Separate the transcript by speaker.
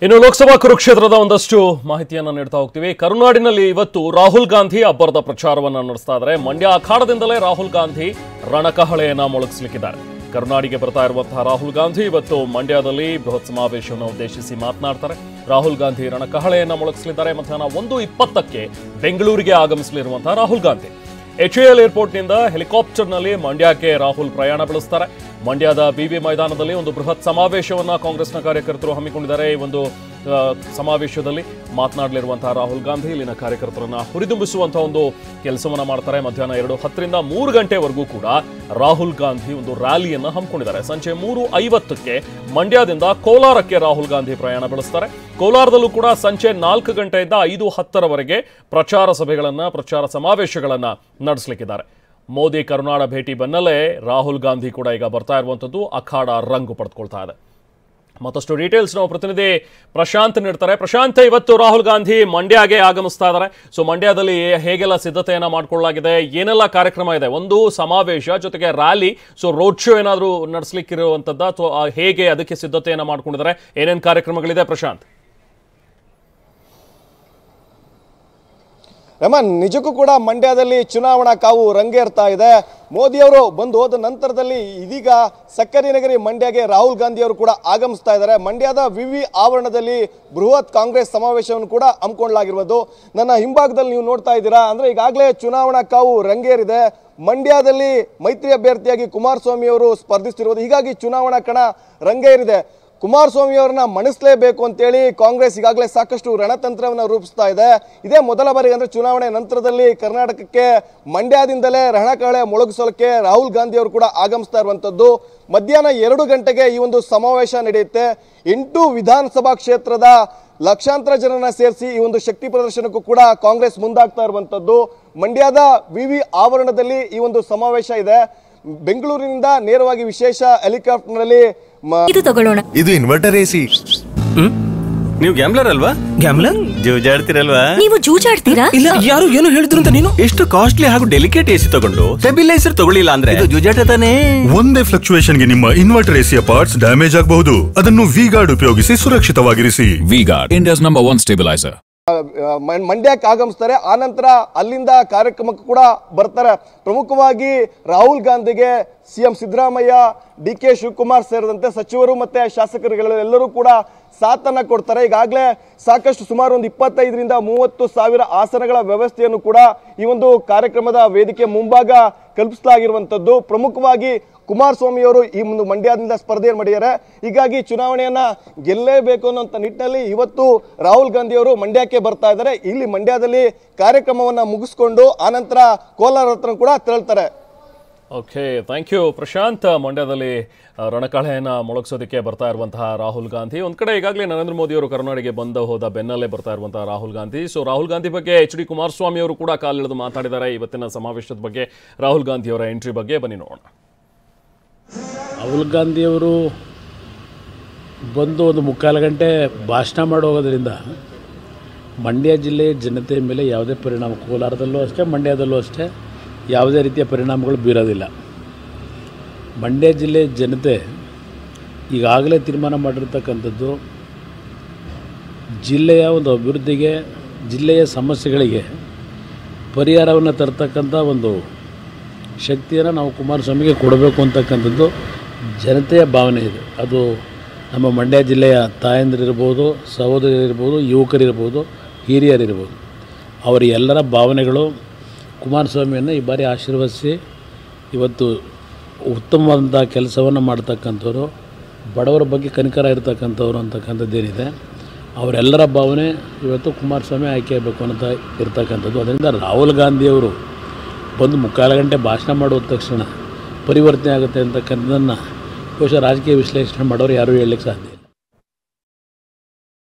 Speaker 1: ಇನ್ನು ಲೋಕಸಭಾ ಕುರುಕ್ಷೇತ್ರದ ಒಂದಷ್ಟು ಮಾಹಿತಿಯನ್ನು ನೀಡ್ತಾ ಹೋಗ್ತೀವಿ. ಕರುನಾಡಿನಲ್ಲಿ ಇವತ್ತು ರಾಹುಲ್ ಗಾಂಧಿ ಅಬ್ಬರದ ಪ್ರಚಾರವನ್ನು ನಡೆಸ್ತಾ ಇದ್ದಾರೆ. ಮಂಡ್ಯ ಅಖಾಡದಿಂದಲೇ ರಾಹುಲ್ ಗಾಂಧಿ ರಣಕಹಳೆಯನ್ನ ಮೊಳಗಿಸಲಿಕ್ಕಿದ್ದಾರೆ. ಕರುನಾಡಿಗೆ ಬರ್ತಾ ಇರುವಂತಹ ರಾಹುಲ್ ಗಾಂಧಿ ಇವತ್ತು ಮಂಡ್ಯದಲ್ಲಿ ಬೃಹತ್ ಸಮಾವೇಶವನ್ನು ಉದ್ದೇಶಿಸಿ ಮಾತನಾಡ್ತಾರೆ. ರಾಹುಲ್ ಗಾಂಧಿ ರಣಕಹಳೆಯನ್ನ ಮೊಳಗಿಸಲಿದ್ದಾರೆ. ಮಧ್ಯಾಹ್ನ 1:20ಕ್ಕೆ ಬೆಂಗಳೂರಿಗೆ ಆಗಮಿಸಲಿರುವಂತಹ ರಾಹುಲ್ ಗಾಂಧಿ HAL ಏರ್ಪೋರ್ಟ್ನಿಂದ ಹೆಲಿಕಾಪ್ಟರ್ನಲ್ಲಿ ಮಂಡ್ಯಕ್ಕೆ ರಾಹುಲ್ ಪ್ರಯಾಣ ಬೆಳೆಸ್ತಾರೆ. ಮಂಡ್ಯದ BB ಮೈದಾನದಲ್ಲಿ ಒಂದು ಬೃಹತ್ ಸಮಾವೇಶವನ್ನು ಕಾಂಗ್ರೆಸ್ನ ಕಾರ್ಯಕರ್ತರು ಹಮ್ಮಿಕೊಂಡಿದ್ದಾರೆ. ಈ ಒಂದು ಸಮಾವೇಶದಲ್ಲಿ ಮಾತನಾಡಲಿರುವಂತಹ ರಾಹುಲ್ ಗಾಂಧಿ ಇಲ್ಲಿನ ಕಾರ್ಯಕರ್ತರನ್ನ ಹುರಿದುಂಬಿಸುವಂತಹ ಒಂದು ಕೆಲಸವನ್ನ ಮಾಡ್ತಾರೆ. ಮಧ್ಯಾಹ್ನ 2:10ರಿಂದ 3 ಗಂಟೆವರೆಗೂ ಕೂಡ ರಾಹುಲ್ ಗಾಂಧಿ ಒಂದು ರ್ಯಾಲಿಯನ್ನು ಹಮ್ಮಿಕೊಂಡಿದ್ದಾರೆ. ಸಂಜೆ 3:50ಕ್ಕೆ ಮಂಡ್ಯದಿಂದ ಕೋಲಾರಕ್ಕೆ ರಾಹುಲ್ ಗಾಂಧಿ ಪ್ರಯಾಣ ಬೆಳೆಸ್ತಾರೆ. ಕೋಲಾರದಲ್ಲೂ ಕೂಡ ಸಂಜೆ 4 ಗಂಟೆಯಿಂದ 5:10ರವರೆಗೆ ಪ್ರಚಾರ ಸಮಾವೇಶಗಳನ್ನ ನಡೆಸಲಿಕ್ಕಿದ್ದಾರೆ. ಮೋದಿ ಕರುನಾಡ ಭೇಟಿ ಬೆನ್ನಲ್ಲೇ ರಾಹುಲ್ ಗಾಂಧಿ ಕೂಡ ಈಗ ಬರ್ತಾ ಇರುವಂಥದ್ದು ಅಖಾಡ ರಂಗು ಪಡೆದುಕೊಳ್ತಾ ಇದೆ. ಮತ್ತಷ್ಟು ಡೀಟೇಲ್ಸ್ ನಾವು ಪ್ರತಿನಿಧಿ ಪ್ರಶಾಂತ್ ನೀಡ್ತಾರೆ. ಪ್ರಶಾಂತ್, ಇವತ್ತು ರಾಹುಲ್ ಗಾಂಧಿ ಮಂಡ್ಯಗೆ ಆಗಮಿಸ್ತಾ ಇದ್ದಾರೆ. ಸೊ ಮಂಡ್ಯದಲ್ಲಿ ಹೇಗೆಲ್ಲ ಸಿದ್ಧತೆಯನ್ನ ಮಾಡ್ಕೊಳ್ಳಲಾಗಿದೆ, ಏನೆಲ್ಲ ಕಾರ್ಯಕ್ರಮ ಇದೆ? ಒಂದು ಸಮಾವೇಶ ಜೊತೆಗೆ ರ್ಯಾಲಿ, ಸೊ ರೋಡ್ ಶೋ ಏನಾದರೂ ನಡೆಸಲಿಕ್ಕಿರುವಂಥದ್ದು ಅಥವಾ ಹೇಗೆ ಅದಕ್ಕೆ ಸಿದ್ಧತೆಯನ್ನ ಮಾಡ್ಕೊಂಡಿದ್ದಾರೆ? ಏನೇನು ಕಾರ್ಯಕ್ರಮಗಳಿದೆ ಪ್ರಶಾಂತ್?
Speaker 2: ರಮನ್, ನಿಜಕ್ಕೂ ಕೂಡ ಮಂಡ್ಯದಲ್ಲಿ ಚುನಾವಣಾ ಕಾವು ರಂಗೇರ್ತಾ ಇದೆ. ಮೋದಿಯವರು ಬಂದು ಹೋದ ನಂತರದಲ್ಲಿ ಇದೀಗ ಸಕ್ಕರೆ ನಗರಿ ಮಂಡ್ಯಗೆ ರಾಹುಲ್ ಗಾಂಧಿ ಅವರು ಕೂಡ ಆಗಮಿಸ್ತಾ ಇದ್ದಾರೆ. ಮಂಡ್ಯದ ವಿವಿ ಆವರಣದಲ್ಲಿ ಬೃಹತ್ ಕಾಂಗ್ರೆಸ್ ಸಮಾವೇಶವನ್ನು ಕೂಡ ಹಮ್ಮಿಕೊಳ್ಳಲಾಗಿರುವುದು ನನ್ನ ಹಿಂಭಾಗದಲ್ಲಿ ನೀವು ನೋಡ್ತಾ ಇದ್ದೀರಾ. ಅಂದ್ರೆ ಈಗಾಗಲೇ ಚುನಾವಣಾ ಕಾವು ರಂಗೇರಿದೆ. ಮಂಡ್ಯದಲ್ಲಿ ಮೈತ್ರಿ ಅಭ್ಯರ್ಥಿಯಾಗಿ ಕುಮಾರಸ್ವಾಮಿ ಅವರು ಸ್ಪರ್ಧಿಸುತ್ತಿರುವುದು, ಹೀಗಾಗಿ ಚುನಾವಣಾ ಕಣ ರಂಗೇರಿದೆ. ಕುಮಾರಸ್ವಾಮಿ ಅವರನ್ನ ಮಣಿಸಲೇಬೇಕು ಅಂತೇಳಿ ಕಾಂಗ್ರೆಸ್ ಈಗಾಗಲೇ ಸಾಕಷ್ಟು ರಣತಂತ್ರವನ್ನು ರೂಪಿಸ್ತಾ ಇದೆ. ಇದೇ ಮೊದಲ ಬಾರಿಗೆ ಅಂದ್ರೆ ಚುನಾವಣೆ ನಂತರದಲ್ಲಿ ಕರ್ನಾಟಕಕ್ಕೆ ಮಂಡ್ಯದಿಂದಲೇ ರಣಕಹಳೆ ಮೊಳಗಿಸೋಕೆ ರಾಹುಲ್ ಗಾಂಧಿ ಅವರು ಕೂಡ ಆಗಮಿಸ್ತಾ ಇರುವಂತದ್ದು. ಮಧ್ಯಾಹ್ನ 2 ಗಂಟೆಗೆ ಈ ಒಂದು ಸಮಾವೇಶ ನಡೆಯುತ್ತೆ. 8 ವಿಧಾನಸಭಾ ಕ್ಷೇತ್ರದ ಲಕ್ಷಾಂತರ ಜನರನ್ನ ಸೇರಿಸಿ ಈ ಒಂದು ಶಕ್ತಿ ಪ್ರದರ್ಶನಕ್ಕೂ ಕೂಡ ಕಾಂಗ್ರೆಸ್ ಮುಂದಾಗ್ತಾ ಇರುವಂತದ್ದು. ಮಂಡ್ಯದ ವಿವಿ ಆವರಣದಲ್ಲಿ ಈ ಒಂದು ಸಮಾವೇಶ ಇದೆ. ಬೆಂಗಳೂರಿನಿಂದ ನೇರವಾಗಿ ವಿಶೇಷ ಹೆಲಿಕಾಪ್ಟರ್ನಲ್ಲಿ
Speaker 3: ಇದು ತಗೊಳ್ಳೋಣ.
Speaker 4: ಇದು ಇನ್ವರ್ಟರ್ AC.
Speaker 5: ನೀವು ಗ್ಯಾಮ್ಲರ್ ಅಲ್ವಾ? ಗ್ಯಾಮ್ಲರ್ ಜೂಜಾಡ್ತಿರಲ್ವಾ?
Speaker 3: ನೀವು ಜೂಜಾಡ್ತೀರಾ?
Speaker 5: ಇಲ್ಲ, ಯಾರು ಏನು ಹೇಳಿದ್ರು ಅಂತ ನೀನು ಎಷ್ಟು ಕಾಸ್ಟ್ಲಿ ಹಾಗೂ ಡೆಲಿಕೇಟ್ AC ತಗೊಂಡು ಸ್ಟೆಬಿಲೈಸರ್ ತಗೊಳ್ಳಿಲ್ಲ ಅಂದ್ರೆ ಇದು ಜೂಜಾಟ ತಾನೇ.
Speaker 4: ಒಂದೇ ಫ್ಲಕ್ಚುಯೇಷನ್ ಗೆ ನಿಮ್ಮ ಇನ್ವರ್ಟರ್ AC ಪಾರ್ಟ್ಸ್ ಡ್ಯಾಮೇಜ್ ಆಗಬಹುದು. ಅದನ್ನು V-Guard ಉಪಯೋಗಿಸಿ ಸುರಕ್ಷಿತವಾಗಿರಿಸಿ.
Speaker 6: V-Guard, India's #1 stabilizer.
Speaker 2: ಮಂಡ್ಯಕ್ಕೆ ಆಗಮಿಸ್ತಾರೆ. ಆನಂತರ ಅಲ್ಲಿಂದ ಕಾರ್ಯಕ್ರಮಕ್ಕೆ ಕೂಡ ಬರ್ತಾರೆ. ಪ್ರಮುಖವಾಗಿ ರಾಹುಲ್ ಗಾಂಧಿಗೆ CM ಸಿದ್ದರಾಮಯ್ಯ, DK ಶಿವಕುಮಾರ್ ಸೇರಿದಂತೆ ಸಚಿವರು ಮತ್ತೆ ಶಾಸಕರುಗಳೆಲ್ಲರೂ ಕೂಡ ಸಾಥನ್ನ ಕೊಡ್ತಾರೆ. ಈಗಾಗಲೇ ಸಾಕಷ್ಟು ಸುಮಾರು ಒಂದು 25ರಿಂದ 30 ಸಾವಿರ ಆಸನಗಳ ವ್ಯವಸ್ಥೆಯನ್ನು ಕೂಡ ಈ ಒಂದು ಕಾರ್ಯಕ್ರಮದ ವೇದಿಕೆ ಮುಂಭಾಗ ಕಲ್ಪಿಸಲಾಗಿರುವಂತದ್ದು. ಪ್ರಮುಖವಾಗಿ ಕುಮಾರಸ್ವಾಮಿ ಅವರು ಈ ಒಂದು ಮಂಡ್ಯದಿಂದ ಸ್ಪರ್ಧೆಯನ್ನು ಮಾಡಿದ್ದಾರೆ. ಹೀಗಾಗಿ ಚುನಾವಣೆಯನ್ನ ಗೆಲ್ಲೇಬೇಕು ಅನ್ನೋಂಥ ನಿಟ್ಟಿನಲ್ಲಿ ಇವತ್ತು ರಾಹುಲ್ ಗಾಂಧಿ ಅವರು ಮಂಡ್ಯಕ್ಕೆ ಬರ್ತಾ ಇದ್ದಾರೆ. ಇಲ್ಲಿ ಮಂಡ್ಯದಲ್ಲಿ ಕಾರ್ಯಕ್ರಮವನ್ನ ಮುಗಿಸ್ಕೊಂಡು ಆನಂತರ ಕೋಲಾರ ಹತ್ರ ಕೂಡ ತೆರಳ್ತಾರೆ.
Speaker 1: Okay, thank you Prashanth. ಮಂಡ್ಯದಲ್ಲಿ ರಣಕಹಳೆಯನ್ನು ಮೊಳಗಿಸೋದಕ್ಕೆ ಬರ್ತಾ ಇರುವಂತಹ ರಾಹುಲ್ ಗಾಂಧಿ ಒಂದು ಕಡೆ ಈಗಾಗಲೇ ನರೇಂದ್ರ ಮೋದಿ ಅವರು ಕರುನಾಡಿಗೆ ಹೋದ ಬೆನ್ನಲ್ಲೇ ಬರ್ತಾ ಇರುವಂತಹ ರಾಹುಲ್ ಗಾಂಧಿ. ಸೊ ರಾಹುಲ್ ಗಾಂಧಿ ಬಗ್ಗೆ HD ಕುಮಾರಸ್ವಾಮಿ ಅವರು ಕೂಡ ಕಾಲಿಳಿದು ಮಾತಾಡಿದ್ದಾರೆ. ಇವತ್ತಿನ ಸಮಾವೇಶದ ಬಗ್ಗೆ, ರಾಹುಲ್ ಗಾಂಧಿ ಅವರ ಎಂಟ್ರಿ ಬಗ್ಗೆ ಬನ್ನಿ ನೋಡೋಣ.
Speaker 7: ರಾಹುಲ್ ಗಾಂಧಿಯವರು ಬಂದು ಒಂದು 3/4 ಗಂಟೆ ಭಾಷಣ ಮಾಡೋಗೋದ್ರಿಂದ ಮಂಡ್ಯ ಜಿಲ್ಲೆಯ ಜನತೆ ಮೇಲೆ ಯಾವುದೇ ಪರಿಣಾಮ, ಕೋಲಾರದಲ್ಲೂ ಅಷ್ಟೇ ಮಂಡ್ಯದಲ್ಲೂ ಅಷ್ಟೇ ಯಾವುದೇ ರೀತಿಯ ಪರಿಣಾಮಗಳು ಬೀರೋದಿಲ್ಲ. ಮಂಡ್ಯ ಜಿಲ್ಲೆಯ ಜನತೆ ಈಗಾಗಲೇ ತೀರ್ಮಾನ ಮಾಡಿರ್ತಕ್ಕಂಥದ್ದು ಜಿಲ್ಲೆಯ ಒಂದು ಅಭಿವೃದ್ಧಿಗೆ, ಜಿಲ್ಲೆಯ ಸಮಸ್ಯೆಗಳಿಗೆ ಪರಿಹಾರವನ್ನು ತರ್ತಕ್ಕಂಥ ಒಂದು ಶಕ್ತಿಯನ್ನು ನಾವು ಕುಮಾರಸ್ವಾಮಿಗೆ ಕೊಡಬೇಕು ಅಂತಕ್ಕಂಥದ್ದು ಜನತೆಯ ಭಾವನೆ ಇದೆ. ಅದು ನಮ್ಮ ಮಂಡ್ಯ ಜಿಲ್ಲೆಯ ತಾಯಂದಿರಿರ್ಬೋದು, ಸಹೋದರಿರ್ಬೋದು, ಯುವಕರಿರ್ಬೋದು, ಹಿರಿಯರಿರ್ಬೋದು, ಅವರ ಎಲ್ಲರ ಭಾವನೆಗಳು ಕುಮಾರಸ್ವಾಮಿಯನ್ನು ಈ ಬಾರಿ ಆಶೀರ್ವದಿಸಿ ಇವತ್ತು ಉತ್ತಮವಾದಂಥ ಕೆಲಸವನ್ನು ಮಾಡ್ತಕ್ಕಂಥವ್ರು, ಬಡವರ ಬಗ್ಗೆ ಕನಿಕರ ಇರತಕ್ಕಂಥವ್ರು ಅಂತಕ್ಕಂಥದ್ದೇನಿದೆ, ಅವರೆಲ್ಲರ ಭಾವನೆ ಇವತ್ತು ಕುಮಾರಸ್ವಾಮಿ ಆಯ್ಕೆ ಆಗಬೇಕು ಅಂತ ಇರ್ತಕ್ಕಂಥದ್ದು. ಅದರಿಂದ ರಾಹುಲ್ ಗಾಂಧಿಯವರು ಬಂದು 3/4 ಗಂಟೆ ಭಾಷಣ ಮಾಡುವ ತಕ್ಷಣ ಪರಿವರ್ತನೆ ಆಗುತ್ತೆ ಅಂತಕ್ಕಂಥದ್ದನ್ನು ಬಹುಶಃ ರಾಜಕೀಯ ವಿಶ್ಲೇಷಣೆ ಮಾಡೋರು ಯಾರೂ ಹೇಳಲಿಕ್ಕೆ ಸಾಧ್ಯ.